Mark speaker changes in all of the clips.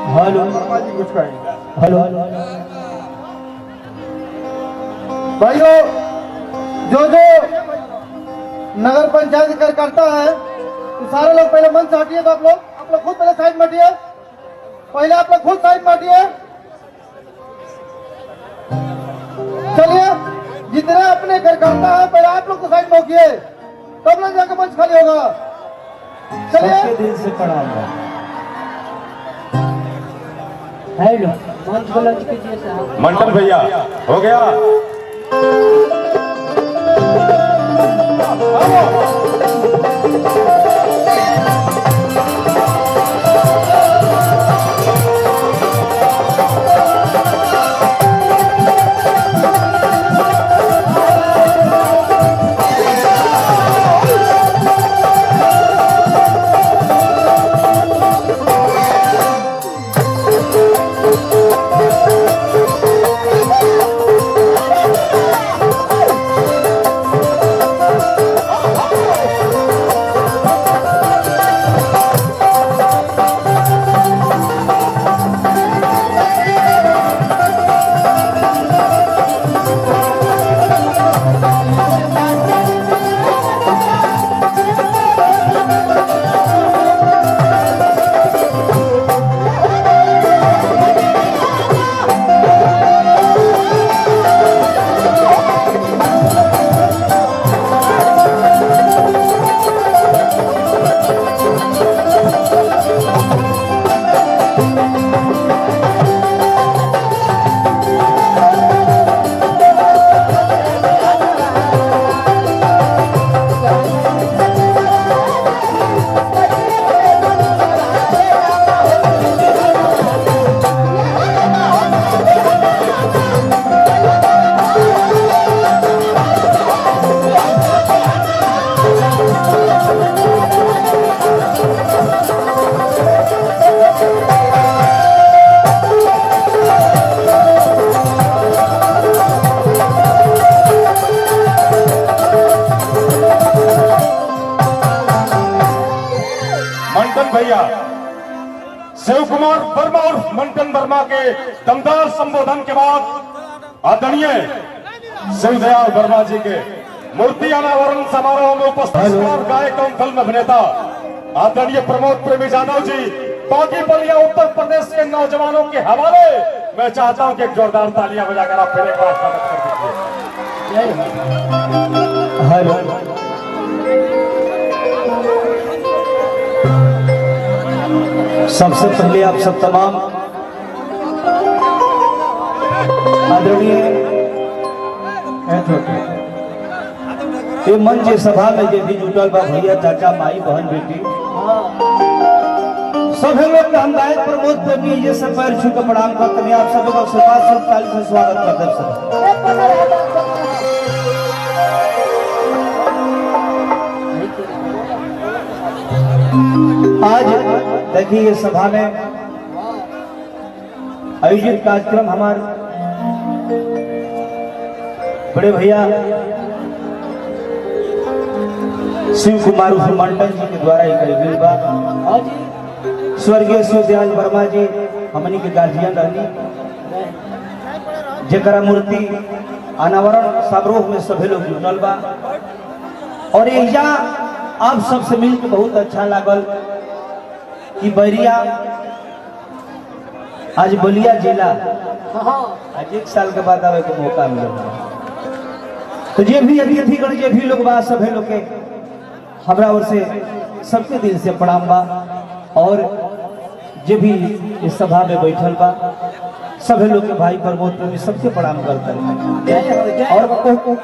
Speaker 1: Hello
Speaker 2: कुछ कहेंगे
Speaker 1: hello
Speaker 2: भाइयों, जो जो नगर पंचायत कर करता है तो सारे लोग पहले मंच से हटिए। तो आप लोग खुद पहले साइड में हटिए। पहले आप लोग खुद साइड में हटिए। चलिए, जितने अपने घर करता है पहले आप लोग तो साइड में होइए, तब ना जाकर मंच खाली होगा। चलिए,
Speaker 1: सबके दिल से प्रणाम है। हेलो मंच को लंच कीजिए साहब।
Speaker 3: मंडल भैया हो गया। मंटन भैया शिव कुमार वर्मा और मंटन वर्मा के दमदार संबोधन के बाद आदरणीय शिवदयाल वर्मा जी के मूर्ति अनावरण समारोह में उपस्थित गायक एवं फिल्म अभिनेता आदरणीय प्रमोद प्रेमी यादव जी बागी बलिया उत्तर प्रदेश के नौजवानों के हवाले मैं चाहता हूं कि एक जोरदार तालियां बजाकर आप फिर एक बार स्वागत कर दीजिए।
Speaker 1: हेलो सबसे पहले आप सब तमाम आदरणीय ये मंच सभा में जो भी जुटल बा भैया चाचा माई बहन बेटी सभी लोग हम गायक प्रमोद प्रेमी ये सब पैर छू के प्रणाम करते हैं। आप सबों का शुरुआत ताली से स्वागत करते हैं। आज देखिए ये सभा में आयोजित कार्यक्रम हमारे बड़े भैया शिव कुमार मंडल जी के द्वारा एक स्वर्गीय शिवदयाल वर्मा जी हमनी के गार्जियन रहनी जरा मूर्ति अनावरण समारोह में सभी लोग जुटल बा और यहाँ आप सबसे मिलकर बहुत अच्छा लागल कि बैरिया आज बलिया जिला आज 1 साल के बाद आवे के मौका मिला। तो जे भी अतिथिगण जे भी लोग बा सभी लोग के हमरा ओर से सबके दिल से प्रणाम बा और जे भी इस सभा में बैठल बा सभी लोग के भाई प्रमोद प्रेमी सबके प्रणाम करते हैं। और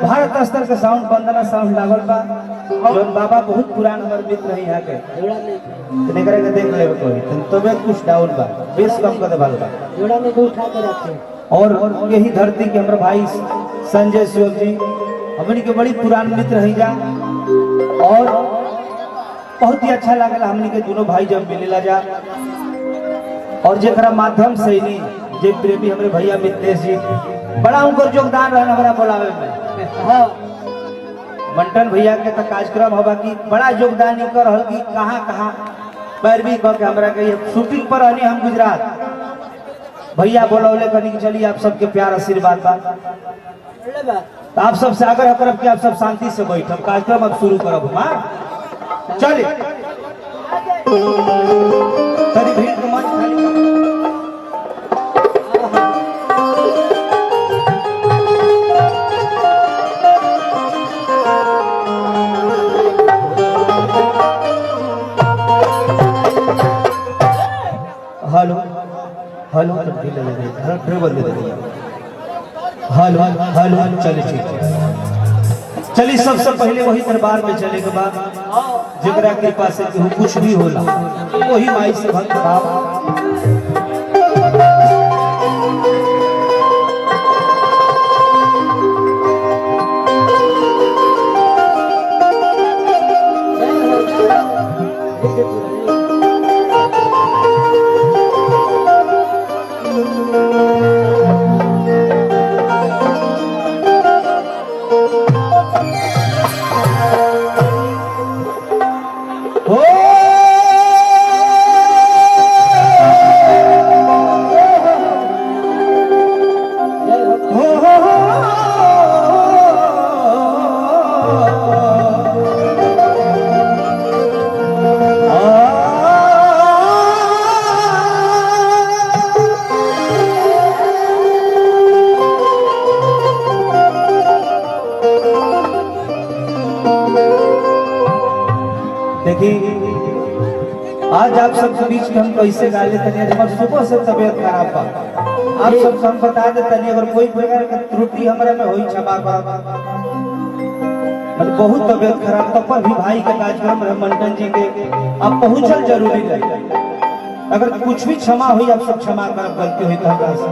Speaker 1: भारत स्तर के साउंड वंदना साउंड लागल बा जो बाबा बहुत पुराना हमारे मित्र है यहाँ के के देख ले तो कुछ डाउन बा बेस कम कर दे जोड़ा में उठा के रखे। और यही धरती के हमारे भाई संजय शिव जी हमनी के बड़ी पुरान मित्र है जा और बहुत ही अच्छा लगेगा हमनी के दोनों भाई जब मिलेला जा और जरा माध्यम से ही जे प्रेमी हमारे भैया मित्रेश जी बड़ा उनकर योगदान रहा हमारा बोलावे में। हाँ मंटन भैया के तो कार्यक्रम होगा कि बड़ा योगदान कर कहाँ कहाँ पैरवी कह के हमरा के शूटिंग पर आनी हम गुजरात भैया बोलौले कनी कि चलिए आप सबके प्यार आशीर्वाद बा तो आप सबसे आग्रह करब कि आप सब शांति से बैठब कार्यक्रम अब शुरू करब हम चलिए तनी भीड़ के मंच खाली हेलो हेलो ड्राइवर दे दीजिए हेलो हेलो चलिए ठीक चलिए सबसे पहले वही दरबार में चले के बाद जरा कृपा से कुछ भी होला वही माई से भक्त भाव आज आप सबके बीच में हम कैसे गा लेते हैं हमारे सुबह से तबीयत खराब बा आप सबसे हम बता देते हैं अगर कोई प्रकार की त्रुटि हमारे में हुई क्षमा कर बहुत तबीयत खराब तब पर भी भाई के कार्यक्रम रहे मंटन जी के अब पहुंचल जरूरी है अगर कुछ भी क्षमा हुई आप सब क्षमा कर गलती हुई तो हमरा से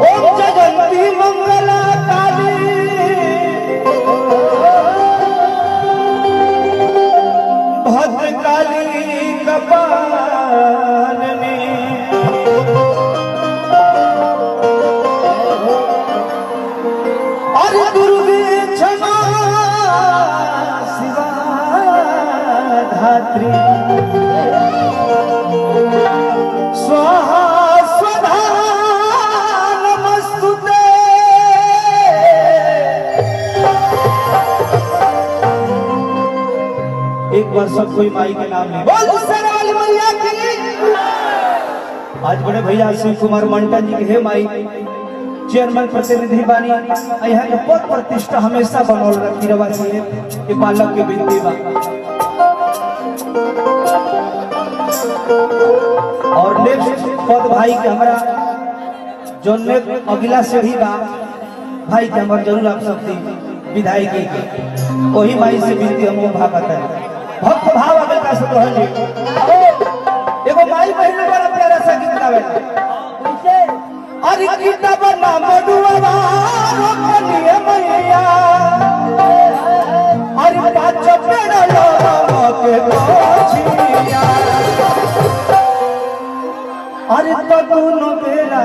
Speaker 1: ओम जगन्ती मंगला काली भद्रकाली कपालनी अरे दुर्गे क्षमा शिवा धात्री स्वाहा स्वधा नमस्तुते एक बार सब कोई माई के नाम ले बोल सरवाली मैया की आज बड़े भैया शिव कुमार मंटन जी के हे माई चेयरमैन प्रतिनिधि बानी यहाँ के पद प्रतिष्ठा हमेशा बनौल रखी रवा चाहिए कि बालक के विनती बा और नेक्स्ट पद भाई के हमारा जो अगला सीढ़ी बा भाई के हमारे जरूर आप सब विधायकी के वही माई से विनती हम भागत है भक्त भाव अगर का सब रहल जी एगो माई बहन बड़ा प्यारा सा गीत गावे अरे किताब ना मडुआ रोकनिए मैया अरे पाँच पेड़ लगा के गोछिया अरे तो दोनों बेरा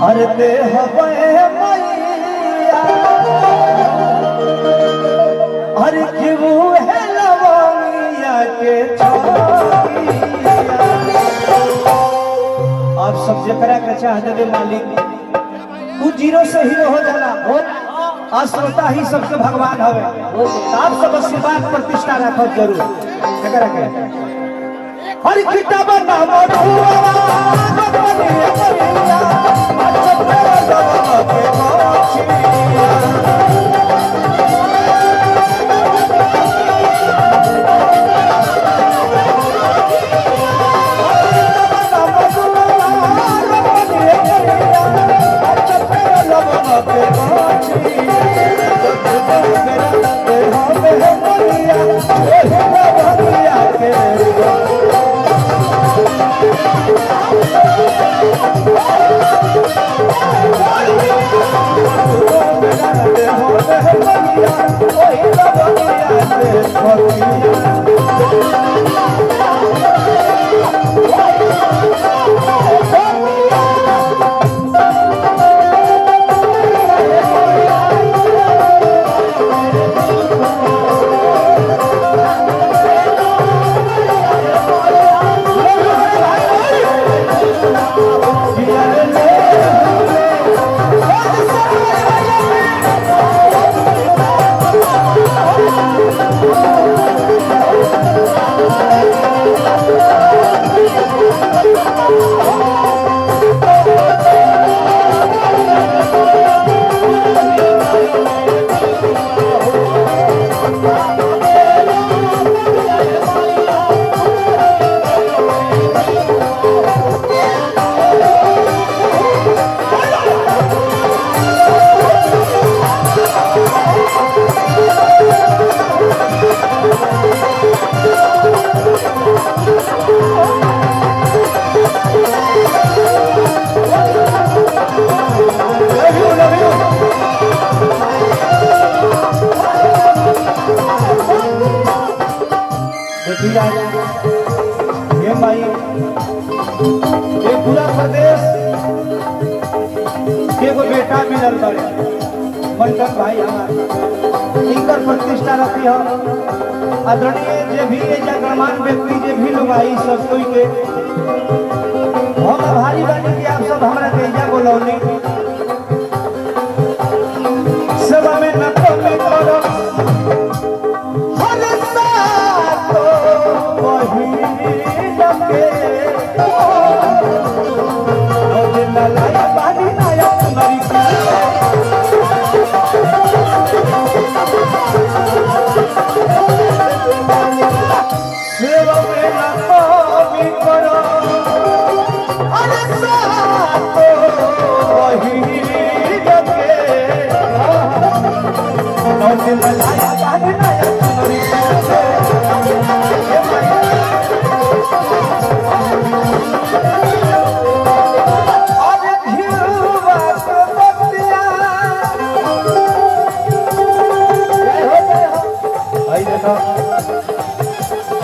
Speaker 1: अरे देह पे मैया अरे क्यों है लवंगिया के आप सब जकरा के चाह देवे मालिक तू जीरो से हीरो हो जाला श्रोता ही सबसे भगवान हवे आप सब आशीर्वाद प्रतिष्ठा रखो जरूर जकरा के हर किताब ना देखिए ये भाई ये पूरा प्रदेश के वो बेटा मिलल बड़े मंडन भाई हमारे इनकर प्रतिष्ठा रखी हो आदरणीय जे भी गणमान्य व्यक्ति जे भी लोग आई सब कोई के हम भारी बानी कि आप सब हमारा तेजा बोलौनी सब में न तो में करो हर साथ वही लगे ओ दिन लाया बानी नाया तुम्हारी सेवा में न तो में करो हर साथ वही लगे ओ दिन लाया बानी नाया तुम्हारी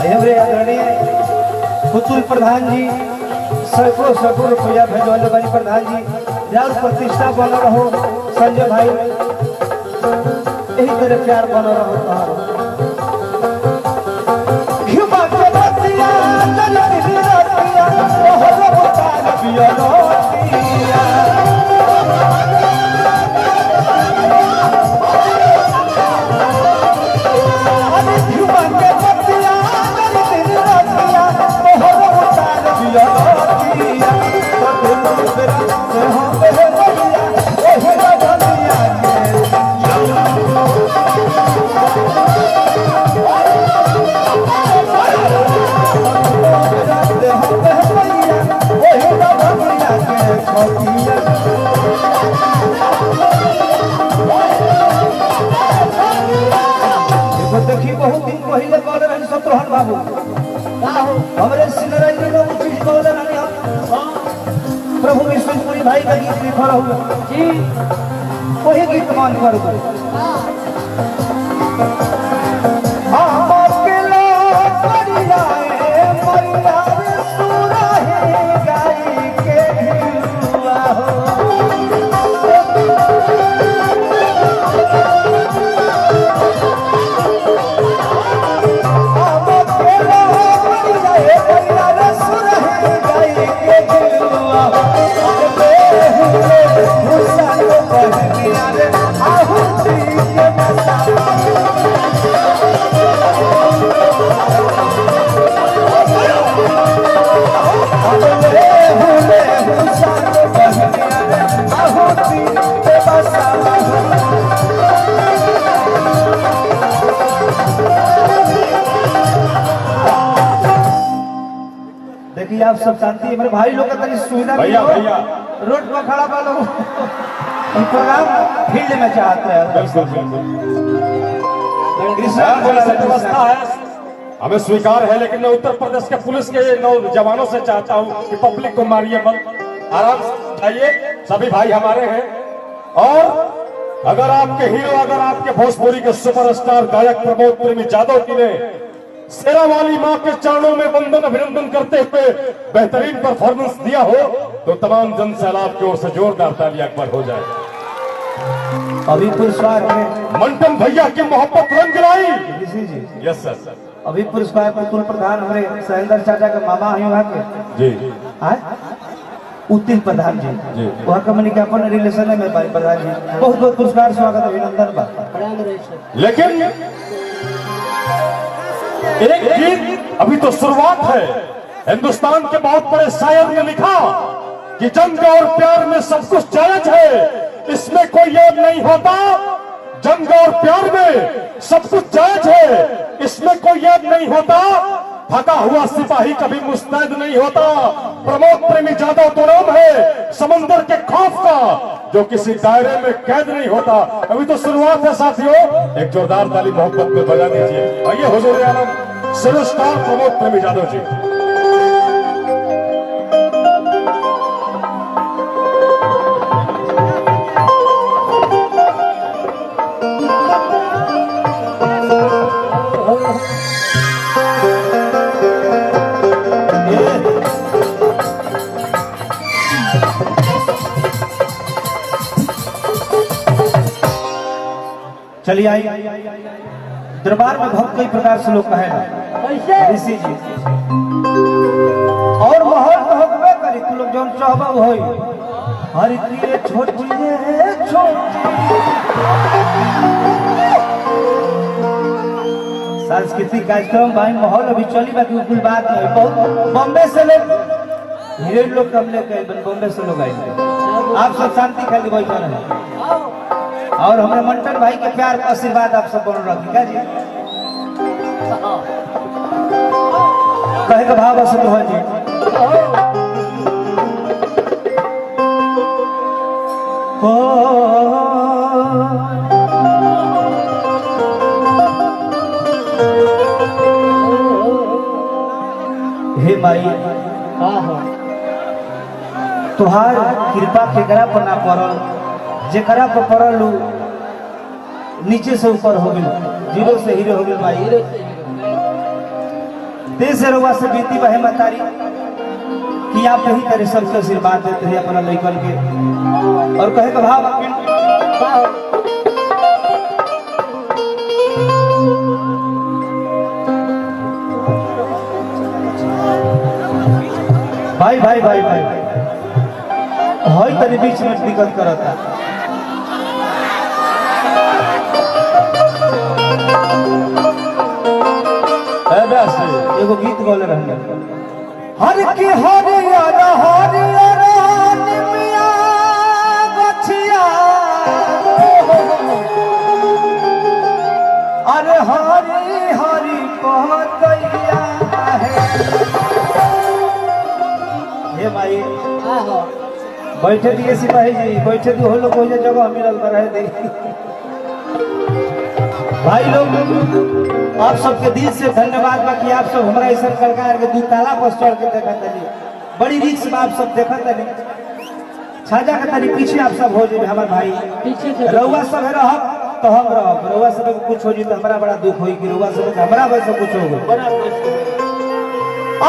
Speaker 1: हमारे आदरणीय पुतुल प्रधान जी सैकड़ों रुपया भेजवाले वाली प्रधान जी यार प्रतिष्ठा बना रहो संजय भाई यही तरह प्यार बना रहो देखिए बहुत दिन पहले बोले रही शत्रुघ्न बाबू हमारे सिंगराज में लोग चीज बोले रही प्रभु विष्णुपुरी भाई का गीत लिखा हुआ जी वही गीत मान कर देखिए आप सब जानती है मेरे भाई लोग का तनी सुविधा
Speaker 3: भैया भैया
Speaker 1: रोड पर खड़ा पा लोग प्रोग्राम फील्ड में चाहते हैं
Speaker 3: व्यवस्था है हमें स्वीकार है लेकिन मैं उत्तर प्रदेश के पुलिस के नौजवानों से चाहता हूं कि पब्लिक को मारिए मत आराम से जाइए सभी भाई हमारे हैं और अगर आपके हीरो अगर आपके भोजपुरी के सुपरस्टार गायक प्रमोद प्रेमी जादव की ने शेरा वाली मां के चरणों में वंदन अभिनंदन करते हुए बेहतरीन परफॉर्मेंस दिया हो तो तमाम जन सैलाब की ओर से जोरदार तालियां एक बार हो जाए।
Speaker 1: अभी पुरस्कार में
Speaker 3: मंटन भैया की मोहब्बत रंग लाई। यस सर।
Speaker 1: अभी पुरस्कार पुतुल प्रधान हमारे सहेंद्र चाचा के मामा है वहाँ के
Speaker 3: जी
Speaker 1: उत्तिल प्रधान जी वहाँ का मैंने अपन रिलेशन में भाई प्रधान जी बहुत बहुत पुरस्कार स्वागत अभिनंदन।
Speaker 3: लेकिन एक गीत अभी तो शुरुआत है। हिंदुस्तान के बहुत बड़े शायर ने लिखा कि जंग और प्यार में सब कुछ जायज है, इसमें कोई ऐब नहीं होता। जंग और प्यार में सब कुछ जायज है, इसमें कोई ऐब नहीं होता। थका हुआ सिपाही कभी मुस्तैद नहीं होता। प्रमोद प्रेमी जादव तो नाम है समंदर के खौफ का, जो किसी दायरे में कैद नहीं होता। अभी तो शुरुआत है साथियों, एक जोरदार ताली मोहब्बत में बजा दीजिए। आइए हुजूर आलम सुपरस्टार प्रमोद प्रेमी जादव जी।
Speaker 1: चलिए आई दरबार में भक्त कई प्रकार से लोग कहे ऋषि जी और माहौल तो होबे करी तू लोग जौन चाहबा होई हरि प्रिय छोटी सांस्कृतिक कार्यक्रम भाई माहौल अभी चली बाकी कुल बात नहीं बहुत बॉम्बे से लोग हीरोइन लोग कम लेके बॉम्बे से लोग आए आप सब शांति खाली बैठे रहे और हमारे मंटन भाई के प्यार का आशीर्वाद आप सब बन रखेगा जी कहे का भाव असत हो जी हे माई तुहार कृपा केकरा पर ना पड़ल जेकरा पर पड़ल नीचे से ऊपर हो गई जीरो से हीरो हो गई माई तेज से रुआ से बीती बहे मतारी कि आप यही तरह सबसे आशीर्वाद देते हैं अपना लड़कन के और कहे तो भाव भाई भाई भाई भाई हई तनी बीच में दिक्कत करता एगो गीत गौले रहने हर की हरियर हरियर निमिया गछिया अरे हरी हरी कहतैया हे भाई बैठे दिए सिपाही जी बैठे दी हो लोग जगह मिलल कर रहे थे भाई लोग आप सबके दिल से धन्यवाद बाकी आप सब हमारा ऐसा सरकार के 2 ताला पर चढ़ के देखा तनी बड़ी रिक्स में आप सब देखा तनी छाजा का तनी पीछे आप सब हो जाए हमारे भाई पीछे रउआ सब रह तो हम रह रउआ सब कुछ हो जी तो हमारा बड़ा दुख होई कि रउआ सब हमारा वैसे कुछ हो गई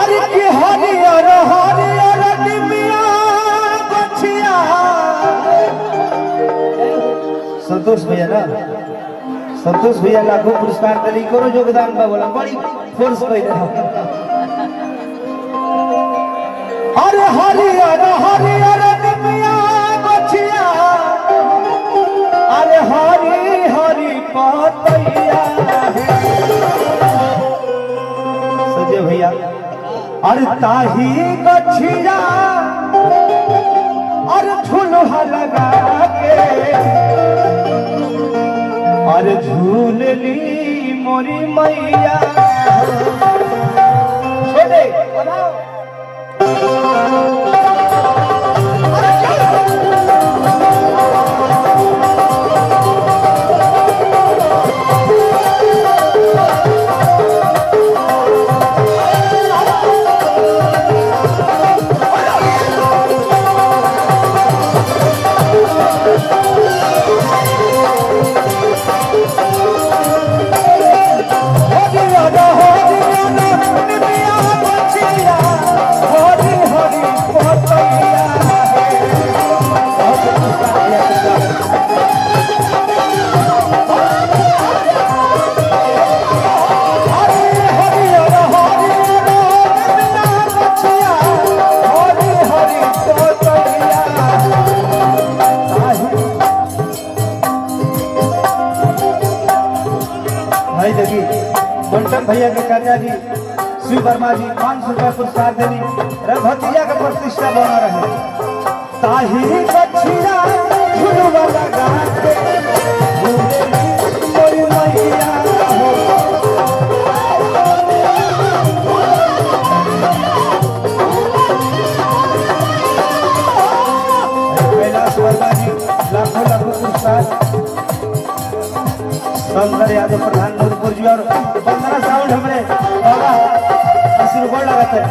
Speaker 1: अरे की हरियर हरियर निमिया गछिया संतोष भैया ना संतोष भैया लाखों पुरस्कार दिली करो योगदान बा बोला बड़ी फोर्स कर अरे हरियर हरियर निमिया गछिया अरे हरी हरी पतैया सजे भैया अरे ताही गछिया अरे झुलुहा लगा के अरे झूलली मोरी मैया छोड़े मंटन भैया के कन्या जी शिव वर्मा जी 500 रुपया पुरस्कार देनी भतीजा का प्रतिष्ठा बना रहे ताही गछिया झुलुआ लगा के मोरी मैया कैलाश वर्मा जी लाखों लाखों पुरस्कार शंकर यादव प्रधान नूरपुर जी और 15 साउंड हमरे बाबा किसी को लगाते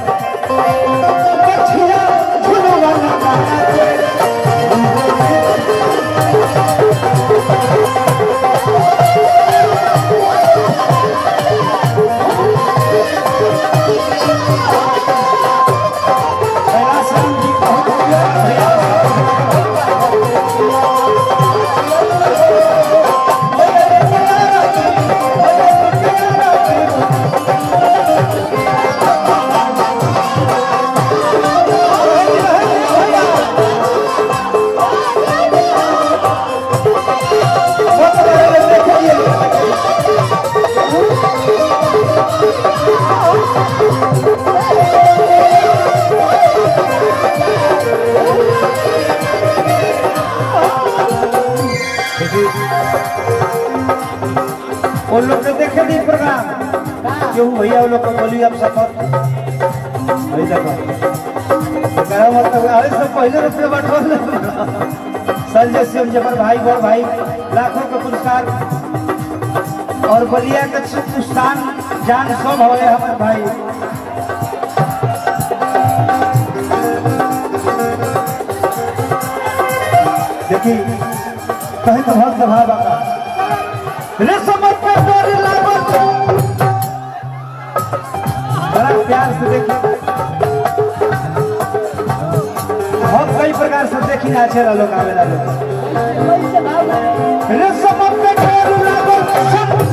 Speaker 1: गछिया झुलुआ लगा के कैलाश राम जी बहुत केहू भैया वो लोग को बोली अब सफर वही देखो कह मतलब अरे सब पहले रुपये बटोर संजय सिंह जबर भाई बड़ भाई लाखों का पुरस्कार और बलिया के हिंदुस्तान जान सब हो हमारे भाई देखिए कहीं तो बहुत प्रभाव आता रे समझ पे डर लागत बड़ा प्यार से देखिए बहुत कई प्रकार से देखी नाचे लोग आवेला लोग रे समझ पे डर लागत